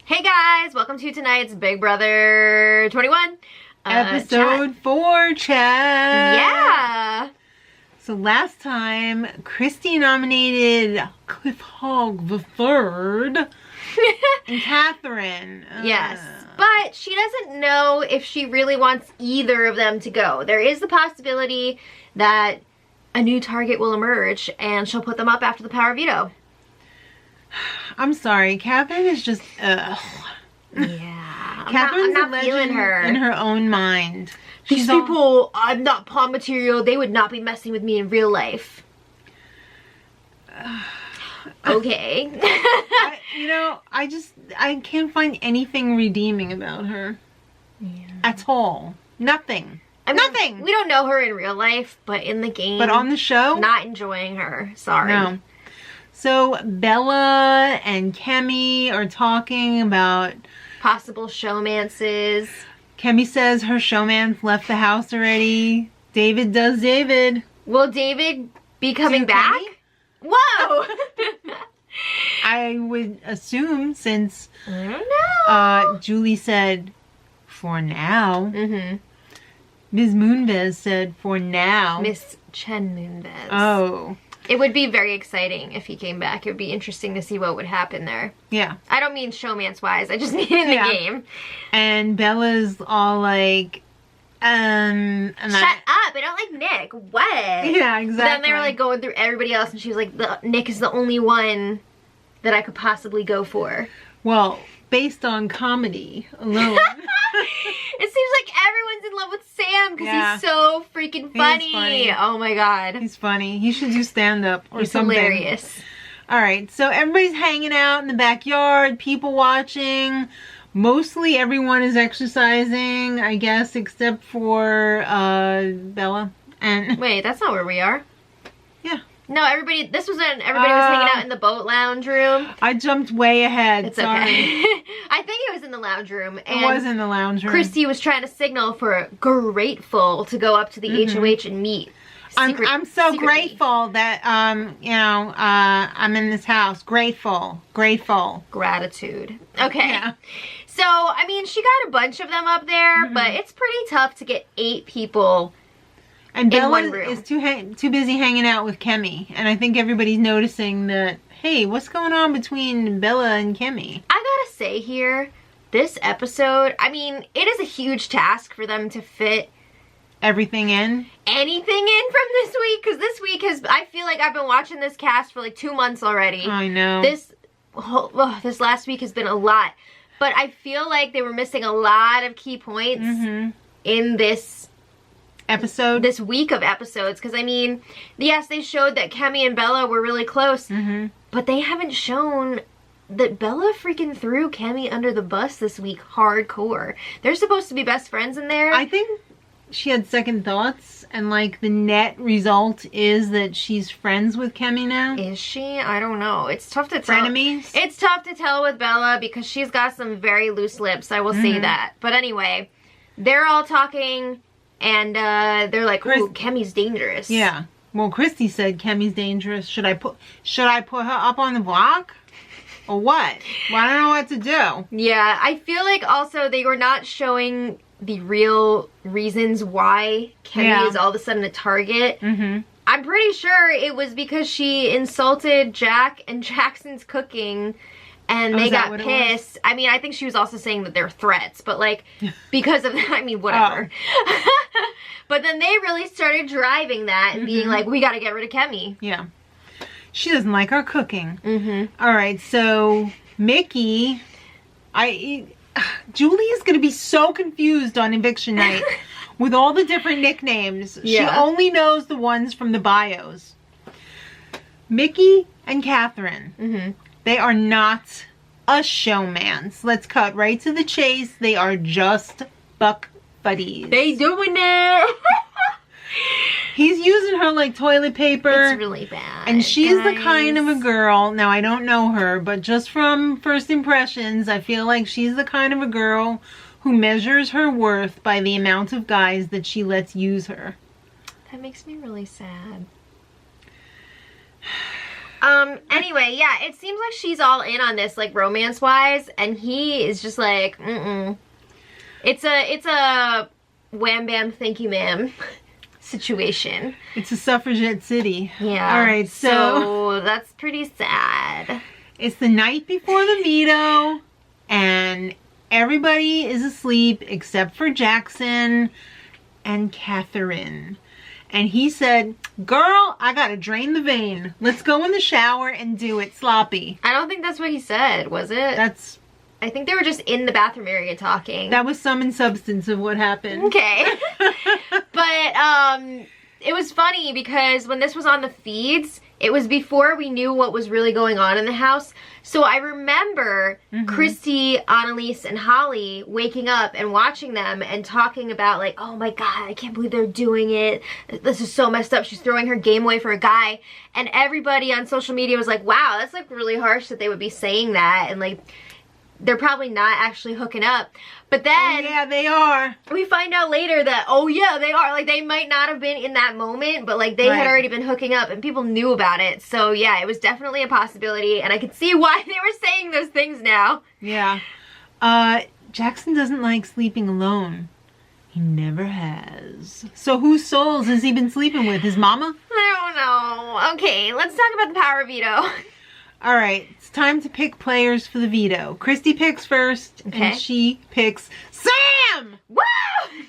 Hey guys, welcome to tonight's Big Brother 21 episode 4 chat. Yeah. So last time, Christy nominated Cliff Hogg the Third and Catherine. Yes, but she doesn't know if she really wants either of them to go. There is the possibility that a new target will emerge and she'll put them up after the power veto. I'm sorry, Catherine is just Yeah, Catherine's I'm a not feeling legend her. in her own mind. These people, I'm not pawn material. They would not be messing with me in real life. Okay. I can't find anything redeeming about her. Yeah. At all. Nothing. Nothing. We don't know her in real life, but in the game. But on the show? Not enjoying her. Sorry. No. So Bella and Kemi are talking about possible showmances. Kemi says her showman left the house already. David does David. Will David be coming back? Kemi? Whoa! I would assume, since I don't know. Julie said for now. Mm-hmm. Ms. Moonves said for now. Miss Chen Moonves. Oh. It would be very exciting if he came back. It would be interesting to see what would happen there. Yeah. I don't mean showmance-wise. I just mean in the game. And Bella's all like, Shut up! I don't like Nick. What? Yeah, exactly. But then they were like going through everybody else, and she was like, Nick is the only one that I could possibly go for. Well, based on comedy alone. It seems like everyone's in love with Sam because he's so freaking funny. Funny. Oh my god. He's funny. He should do stand-up or something. Hilarious. Alright, so everybody's hanging out in the backyard, people watching. Mostly everyone is exercising, I guess, except for Bella. And wait, that's not where we are. yeah. No, everybody, this was when everybody was hanging out in the boat lounge room. I jumped way ahead. It's Sorry. okay. I think it was in the lounge room. And it was in the lounge room. Christy was trying to signal for Grateful to go up to the HOH and meet. I'm so grateful that, I'm in this house. Grateful. Gratitude. Okay. Yeah. So, I mean, she got a bunch of them up there, but it's pretty tough to get 8 people and in Bella one room. is too busy hanging out with Kemi. And I think everybody's noticing that, hey, what's going on between Bella and Kemi? I gotta say here, this episode, I mean, it is a huge task for them to fit everything in? Anything in from this week, because this week I feel like I've been watching this cast for like 2 months already. I know. This last week has been a lot. But I feel like they were missing a lot of key points in this episode, this week of episodes, because I mean, yes, they showed that Kemi and Bella were really close, but they haven't shown that Bella freaking threw Kemi under the bus this week hardcore. They're supposed to be best friends in there. I think she had second thoughts, and like the net result is that she's friends with Kemi now. Is she? I don't know. It's tough to tell. Frenemies? It's tough to tell with Bella because she's got some very loose lips, I will say that. But anyway, they're all talking and they're like, ooh, Kemi's dangerous. Yeah. Well, Christy said Kemi's dangerous. Should I put her up on the block? Or what? Well, I don't know what to do. Yeah, I feel like also they were not showing the real reasons why Kemi is all of a sudden a target. I'm pretty sure it was because she insulted Jack and Jackson's cooking and they got pissed. I mean, I think she was also saying that they're threats, but like, because of that, I mean, whatever. But then they really started driving that and being like, we gotta get rid of Kemi. Yeah. She doesn't like our cooking. Alright, so Mickey, Julie is going to be so confused on eviction night with all the different nicknames. She only knows the ones from the bios. Mickey and Catherine, they are not a showmance. Let's cut right to the chase. They are just buck buddies. They doing it. He's using her like toilet paper. It's really bad. And she's the kind of a girl, now I don't know her, but just from first impressions, I feel like she's the kind of a girl who measures her worth by the amount of guys that she lets use her. That makes me really sad. Anyway, yeah, it seems like she's all in on this, like, romance-wise, and he is just like, It's a wham bam thank you ma'am situation. It's a suffragette city. Yeah. All right, so that's pretty sad. It's the night before the veto, and everybody is asleep except for Jackson and Catherine. And he said, girl, I gotta drain the vein. Let's go in the shower and do it sloppy. I don't think that's what he said, was it? I think they were just in the bathroom area talking. That was some and substance of what happened. Okay. But it was funny because when this was on the feeds, it was before we knew what was really going on in the house. So I remember Christy, Annalise, and Holly waking up and watching them and talking about like, oh my God, I can't believe they're doing it. This is so messed up. She's throwing her game away for a guy. And everybody on social media was like, wow, that's like really harsh that they would be saying that. And like, they're probably not actually hooking up. But then... Oh, yeah, they are. We find out later that, oh yeah, they are. Like, they might not have been in that moment, but like, they had already been hooking up and people knew about it. So yeah, it was definitely a possibility, and I could see why they were saying those things now. Yeah. Jackson doesn't like sleeping alone. He never has. So whose souls has he been sleeping with? His mama? I don't know. Okay, let's talk about the power veto. All right, it's time to pick players for the veto. Christy picks first, and she picks Sam! Woo!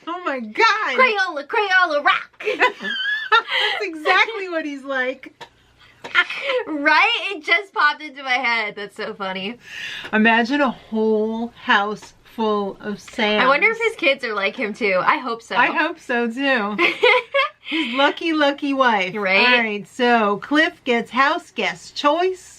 Oh my God! Crayola rock! That's exactly what he's like. Right? It just popped into my head. That's so funny. Imagine a whole house full of Sams. I wonder if his kids are like him too. I hope so. I hope so too. His lucky, lucky wife. Right? All right, so Cliff gets house guest choice.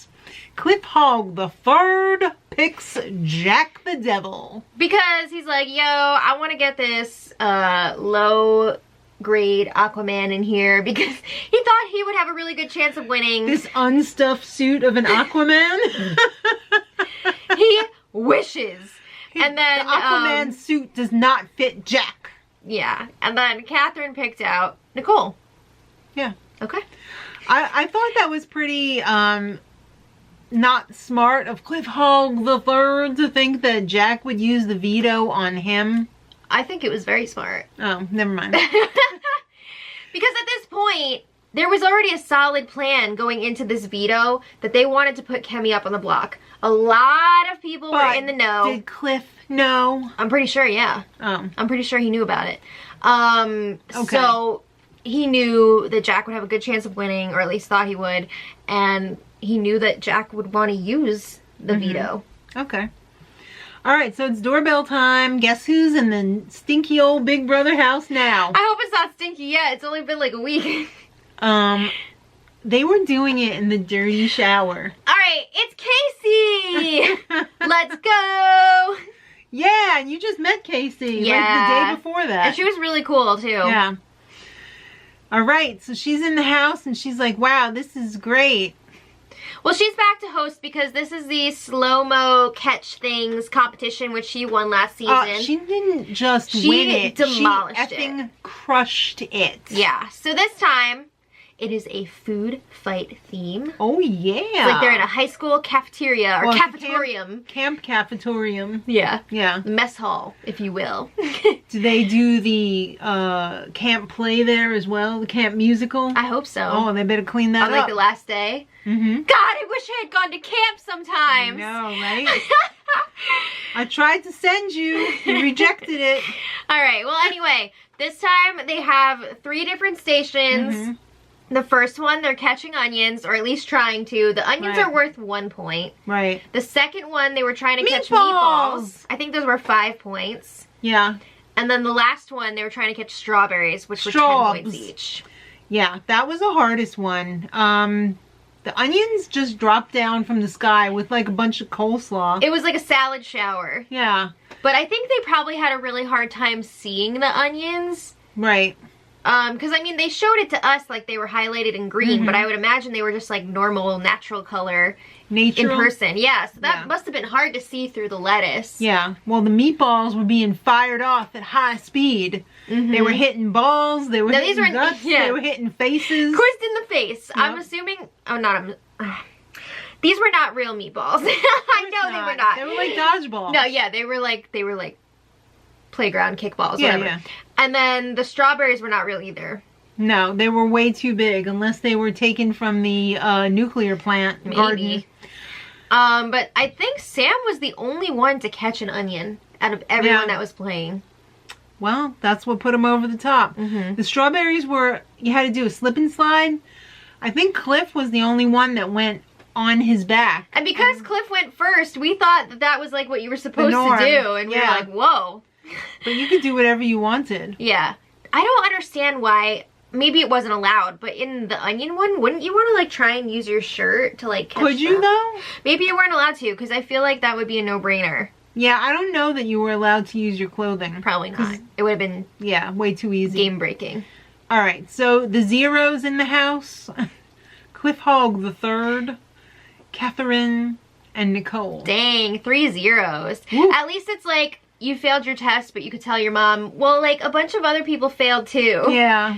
Cliff Hogg the third picks Jack the Devil. Because he's like, yo, I want to get this low grade Aquaman in here because he thought he would have a really good chance of winning. This unstuffed suit of an Aquaman? He wishes. And then the Aquaman suit does not fit Jack. Yeah. And then Catherine picked out Nicole. Yeah. Okay. I thought that was pretty not smart of Cliff Hogg the third to think that Jack would use the veto on him. I think it was very smart. Oh, never mind. Because at this point, there was already a solid plan going into this veto that they wanted to put Kemi up on the block. A lot of people were in the know. Did Cliff know? I'm pretty sure, yeah. Oh. I'm pretty sure he knew about it. Okay. So he knew that Jack would have a good chance of winning, or at least thought he would, and he knew that Jack would want to use the veto. Okay. All right, so it's doorbell time. Guess who's in the stinky old Big Brother house now? I hope it's not stinky yet. It's only been like a week. They were doing it in the dirty shower. All right, it's Casey. Let's go. Yeah, and you just met Casey like the day before that. And she was really cool too. Yeah. All right, so she's in the house and she's like, wow, this is great. Well, she's back to host because this is the slow-mo catch things competition, which she won last season. She didn't just win it. Demolished she effing crushed it. Yeah. So this time, it is a food fight theme. Oh, yeah. It's like they're in a high school cafeteria or cafetorium. Camp cafetorium. Yeah. Yeah. Mess hall, if you will. Do they do the camp play there as well? The camp musical? I hope so. Oh, they better clean that up. On like the last day. God, I wish I had gone to camp sometimes. I know, right? I tried to send you. You rejected it. All right. Well, anyway, this time they have 3 different stations. The first one, they're catching onions, or at least trying to. The onions are worth 1 point. Right. The second one, they were trying to catch meatballs. I think those were 5 points. Yeah. And then the last one, they were trying to catch strawberries, which were 10 points each. Yeah, that was the hardest one. The onions just dropped down from the sky with like a bunch of coleslaw. It was like a salad shower. Yeah. But I think they probably had a really hard time seeing the onions. Right. Because I mean, they showed it to us like they were highlighted in green, but I would imagine they were just like normal, natural color in person. Yeah, so that must have been hard to see through the lettuce. Yeah, well, the meatballs were being fired off at high speed. They were hitting balls, they were hitting guts, they were hitting faces. Of course, in the face. I'm assuming, these were not real meatballs. I know they were not. They were like dodgeballs. No, yeah, they were like playground kickballs, whatever. Yeah. And then the strawberries were not real either. No, they were way too big, unless they were taken from the nuclear plant garden. But I think Sam was the only one to catch an onion out of everyone that was playing. Well, that's what put him over the top. The strawberries were, you had to do a slip and slide. I think Cliff was the only one that went on his back. And because Cliff went first, we thought that was like what you were supposed to do. And we were like, whoa. But you could do whatever you wanted. Yeah. I don't understand why. Maybe it wasn't allowed, but in the onion one, wouldn't you want to like try and use your shirt to like catch Could you though? Maybe you weren't allowed to, because I feel like that would be a no-brainer. Yeah, I don't know that you were allowed to use your clothing. Probably not. It would have been way too easy. Game-breaking. All right, so the zeros in the house. Cliff Hogg the third, Catherine, and Nicole. Dang, 3 zeros. Woo. At least it's like, you failed your test, but you could tell your mom, well, like, a bunch of other people failed too. Yeah.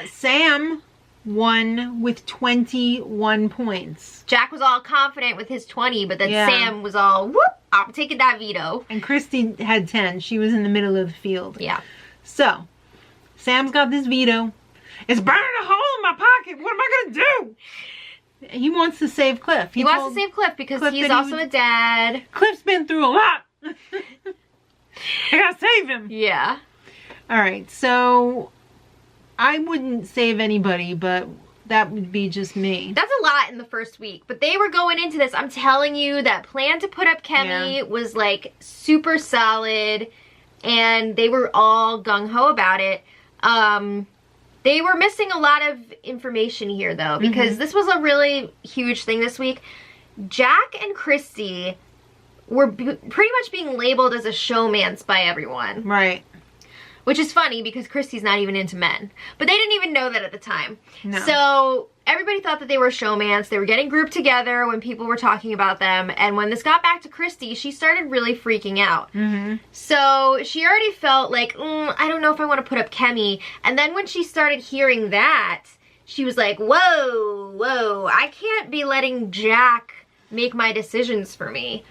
Sam won with 21 points. Jack was all confident with his 20, but then Sam was all, whoop, I'm taking that veto. And Christy had 10. She was in the middle of the field. Yeah. So, Sam's got this veto. It's burning a hole in my pocket. What am I going to do? He wants to save Cliff. He wants to save Cliff because he's also a dad. Cliff's been through a lot. I gotta save him. Yeah. Alright, so I wouldn't save anybody, but that would be just me. That's a lot in the first week. But they were going into this. I'm telling you, that plan to put up Kemi was like super solid. And they were all gung-ho about it. They were missing a lot of information here though. Because this was a really huge thing this week. Jack and Christy were pretty much being labeled as a showmance by everyone. Right. Which is funny because Christy's not even into men. But they didn't even know that at the time. No. So everybody thought that they were a showmance. They were getting grouped together when people were talking about them. And when this got back to Christy, she started really freaking out. So she already felt like, I don't know if I want to put up Kemi. And then when she started hearing that, she was like, whoa, I can't be letting Jack make my decisions for me.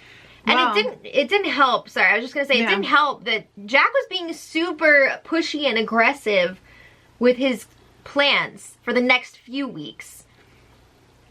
And it didn't help. Sorry, I was just going to say, it didn't help that Jack was being super pushy and aggressive with his plans for the next few weeks.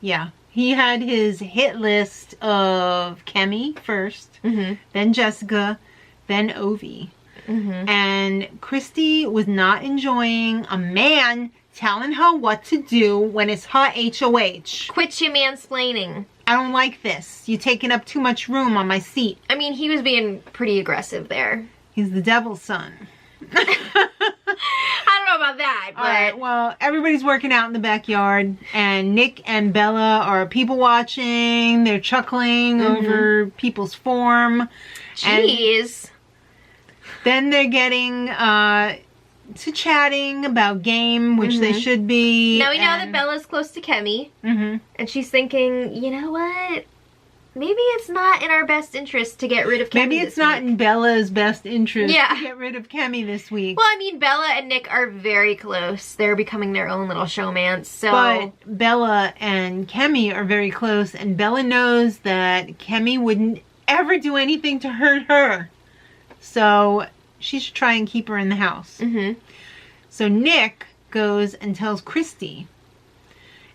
Yeah. He had his hit list of Kemi first, then Jessica, then Ovie. And Christy was not enjoying a man telling her what to do when it's her HOH. Quit your mansplaining. I don't like this. You're taking up too much room on my seat. I mean, he was being pretty aggressive there. He's the devil's son. I don't know about that, but... Alright, well, everybody's working out in the backyard, and Nick and Bella are people watching. They're chuckling over people's form. Jeez. And then they're getting to chatting about game, which they should be. Now we know that Bella's close to Kemi. And she's thinking, you know what? Maybe it's not in our best interest to get rid of Kemi. Maybe it's not in Bella's best interest to get rid of Kemi this week. Well, I mean, Bella and Nick are very close. They're becoming their own little showmance. So. But Bella and Kemi are very close, and Bella knows that Kemi wouldn't ever do anything to hurt her. So she should try and keep her in the house. So Nick goes and tells Christy.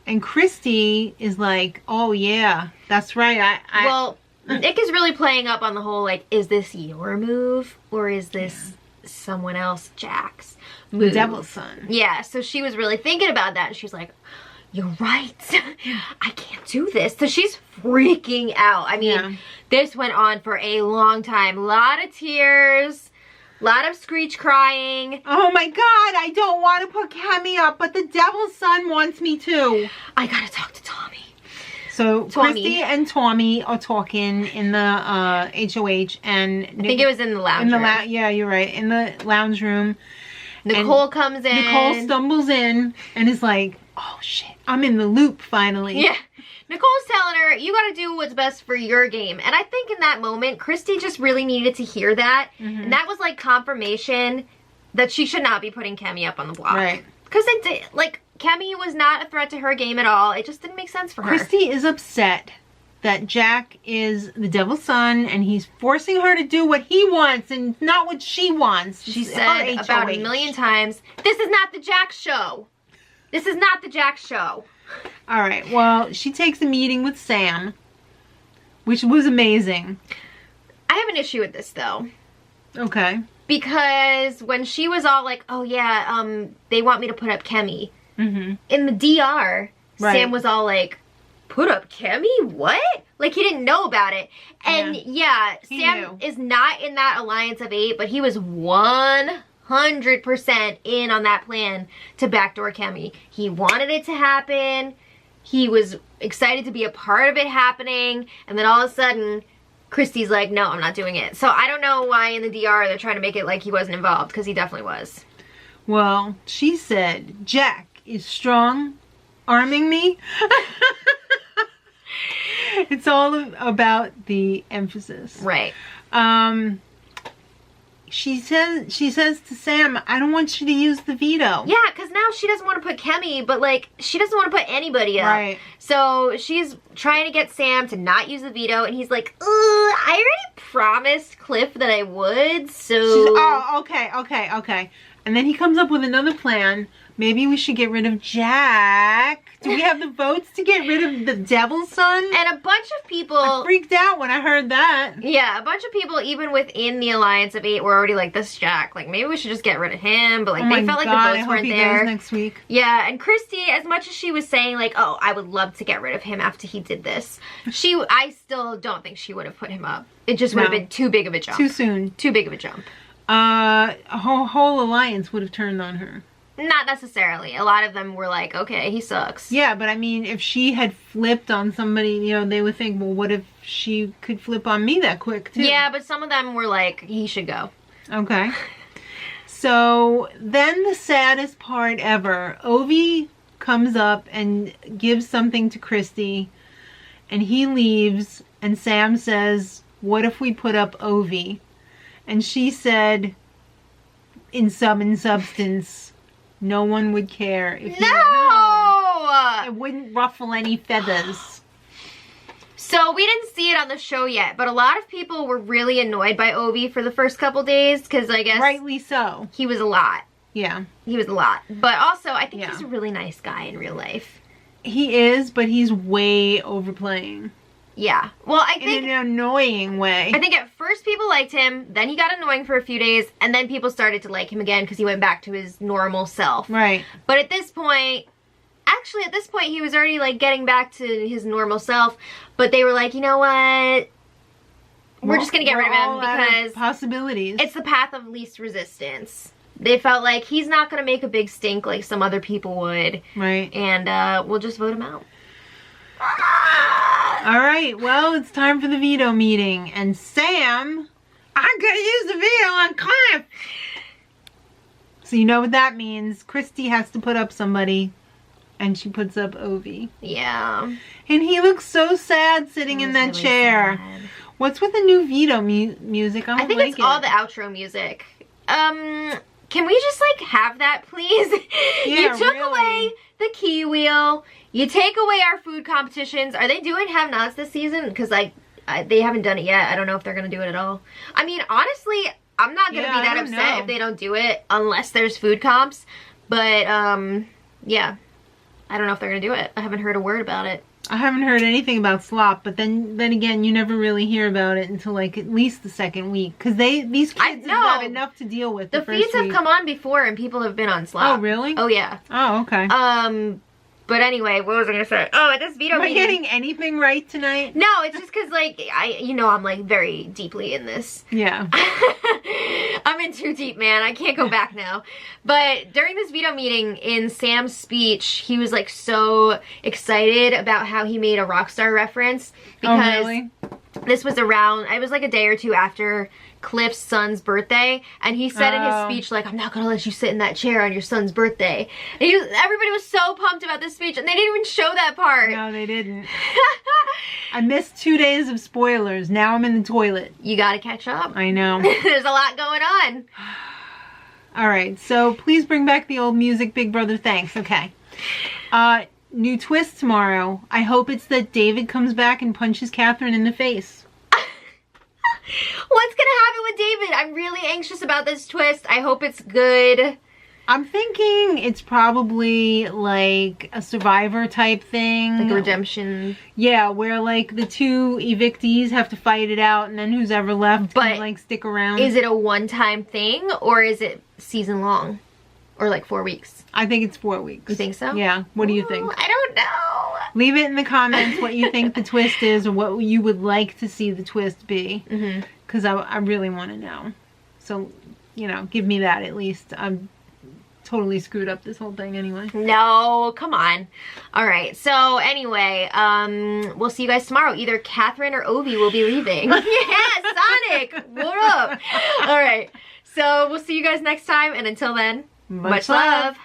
And Christy is like, oh yeah, that's right. Well, Nick is really playing up on the whole, like, is this your move? Or is this someone else, Jack's move? The devil's son. Yeah, so she was really thinking about that. And she's like, you're right. I can't do this. So she's freaking out. I mean, this went on for a long time. A lot of tears. A lot of screech crying. Oh my god, I don't want to put Kemi up, but the devil's son wants me to. I gotta talk to Tommy. So Christy and Tommy are talking in the HOH, and I think it was in the lounge room. Yeah, you're right. In the lounge room. Nicole comes in. Nicole stumbles in and is like, oh shit, I'm in the loop finally. Yeah. Nicole's telling her, you gotta do what's best for your game. And I think in that moment, Christy just really needed to hear that. And that was like confirmation that she should not be putting Kemi up on the block. Right. Because it did, like, Kemi was not a threat to her game at all. It just didn't make sense for her. Christy is upset that Jack is the devil's son and he's forcing her to do what he wants and not what she wants. She said about a million times, this is not the Jack show. This is not the Jack show. All right, well, she takes a meeting with Sam, which was amazing. I have an issue with this, though. Okay. Because when she was all like, oh yeah, they want me to put up Kemi. Mm-hmm. In the DR, right. Sam was all like, put up Kemi? What? Like, he didn't know about it. And yeah, Sam is not in that alliance of 8, but he was 100% in on that plan to backdoor Kemi. He wanted it to happen. He was excited to be a part of it happening. And then all of a sudden, Christy's like, no, I'm not doing it. So I don't know why in the DR they're trying to make it like he wasn't involved, because he definitely was. Well, she said, Jack is strong arming me. It's all about the emphasis. Right. She says to Sam, I don't want you to use the veto. Yeah, because now she doesn't want to put Kemi, but like, she doesn't want to put anybody up. Right. So she's trying to get Sam to not use the veto, and he's like, I already promised Cliff that I would, so... okay. And then he comes up with another plan. Maybe we should get rid of Jack. Do we have the votes to get rid of the devil's son? And a bunch of people... I freaked out when I heard that. Yeah, a bunch of people, even within the Alliance of 8, were already like, this Jack. Like, maybe we should just get rid of him. But, like, they felt like the votes weren't there. Goes next week. Yeah, and Christy, as much as she was saying, like, oh, I would love to get rid of him after he did this, I still don't think she would have put him up. It just would have been too big of a jump. Too soon. Too big of a jump. A whole alliance would have turned on her. Not necessarily. A lot of them were like, okay, he sucks. Yeah, but I mean, if she had flipped on somebody, you know, they would think, well, what if she could flip on me that quick, too? Yeah, but some of them were like, he should go. Okay. So, then the saddest part ever. Ovie comes up and gives something to Christy, and he leaves, and Sam says, what if we put up Ovie? And she said, in substance, no one would care if you went home. It wouldn't ruffle any feathers. So we didn't see it on the show yet, but a lot of people were really annoyed by Ovie for the first couple days, because I guess... Rightly so. He was a lot. Yeah. He was a lot. But also, I think he's a really nice guy in real life. He is, but he's way overplaying. Yeah. Well, I think... in an annoying way. I think at first people liked him, then he got annoying for a few days, and then people started to like him again because he went back to his normal self. Right. But at this point... Actually, at this point, he was already, like, getting back to his normal self, but they were like, you know what? We're just gonna get rid of him because... possibilities. It's the path of least resistance. They felt like he's not gonna make a big stink like some other people would. Right. And, we'll just vote him out. Alright, well, it's time for the veto meeting. And Sam, I'm gonna use the veto on Cliff! So you know what that means. Christy has to put up somebody. And she puts up Ovie. Yeah. And he looks so sad sitting in that really chair. Sad. What's with the new veto music? I think it's all the outro music. Can we just, like, have that, please? Yeah, you took away the key wheel. You take away our food competitions. Are they doing have-nots this season? Because, like, they haven't done it yet. I don't know if they're going to do it at all. I mean, honestly, I'm not going to be that upset if they don't do it unless there's food comps. But, yeah. I don't know if they're going to do it. I haven't heard a word about it. I haven't heard anything about slop, but then again, you never really hear about it until like at least the second week. Because these kids have got enough to deal with. The feeds have come on before and people have been on slop. Oh, really? Oh, yeah. Oh, okay. But anyway, what was I going to say? Oh, at this veto meeting... Am I getting anything right tonight? No, it's just because, like, I'm, like, very deeply in this. Yeah. I'm in too deep, man. I can't go back now. But during this veto meeting, in Sam's speech, he was, like, so excited about how he made a Rockstar reference. Because this was around... It was, like, a day or two after Cliff's son's birthday, and he said in his speech, like, I'm not gonna let you sit in that chair on your son's birthday. And everybody was so pumped about this speech, and they didn't even show that part. No, they didn't. I missed 2 days of spoilers. Now I'm in the toilet. You gotta catch up. I know. There's a lot going on. Alright, so please bring back the old music, Big Brother. Thanks. Okay. New twist tomorrow. I hope it's that David comes back and punches Catherine in the face. What's gonna happen with David? I'm really anxious about this twist. I hope it's good. I'm thinking it's probably like a Survivor type thing. Like a redemption. Yeah, where like the two evictees have to fight it out and then who's ever left can like stick around. Is it a one-time thing or is it season long? Or like 4 weeks? I think it's 4 weeks. You think so? Yeah. What do you think? I don't know. Leave it in the comments what you think the twist is or what you would like to see the twist be. Because I really want to know. So, you know, give me that at least. I'm totally screwed up this whole thing anyway. No, come on. All right. So anyway, we'll see you guys tomorrow. Either Catherine or Ovie will be leaving. Yeah, Sonic. What up? All right. So we'll see you guys next time. And until then, much love.